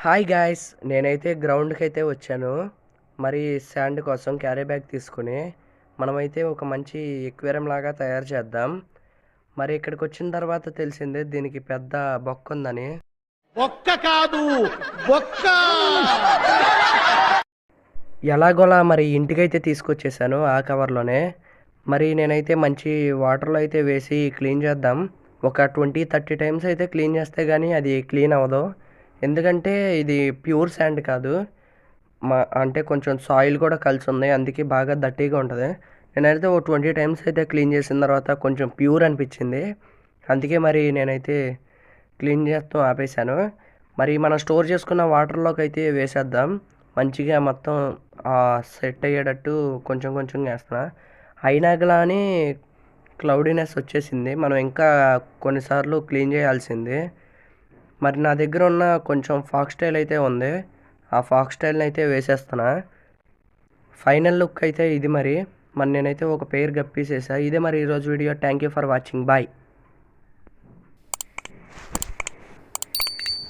Hi guys! నేనైతే గ్రౌండ్‌కైతే వచ్చాను. మరి శాండ్ కోసం క్యారీ బ్యాగ్ తీసుకొని, మనమైతే ఒక మంచి ఎక్వేరియంలాగా తయారు చేద్దాం. మరి ఇక్కడికొచ్చిన తర్వాత తెలిసింది దీనికి పెద్ద బొక్కుందని. ఒక్క కాదు బొక్క ఎలాగోలా మరి ఇంటికైతే తీసుకొచ్చేసాను ఆ కవర్‌లోనే. మరి నేనైతే మంచి వాటర్‌లో అయితే వేసి క్లీన్ చేద్దాం. ఒక 20, 30 టైమ్స్ అయితే క్లీన్ చేస్తే గానీ అది క్లీన్ అవ్వదు. ఎందుకంటే ఇది ప్యూర్ శాండ్ కాదు. అంటే కొంచెం సాయిల్ కూడా కలిసుంది. అందుకే బాగా డర్టీగా ఉంటది. నేనైతే ఓ 20 టైమ్స్ అయితే క్లీన్ చేసిన తర్వాత కొంచెం ప్యూర్ అనిపిచ్చింది. అందుకే మరి నేనైతే క్లీన్ చేత్తం ఆపేసాను. మరి మనం స్టోర్ చేసుకున్న వాటర్‌లోకైతే వేసేద్దాం. మంచిగా మొత్తం సెట్ అయ్యేటట్టు కొంచెం కొంచెంగా ఏస్తున్నా. అయినా గాని క్లౌడీనెస్ వచ్చేసింది. మనం ఇంకా కొన్ని సార్లు క్లీన్ చేయాల్సింది. మరి నా దగ్గర ఉన్న కొంచెం ఫాక్స్‌టైల్ అయితే ఉంది. ఆ ఫాక్స్‌టైల్‌ని అయితే వేసేస్తున్నా. ఫైనల్ లుక్ అయితే ఇది మరి. నేనైతే ఒక పెయిర్ గప్పీస్ ఏసా. ఇదే మరి ఈరోజు వీడియో. Thank you for watching. Bye.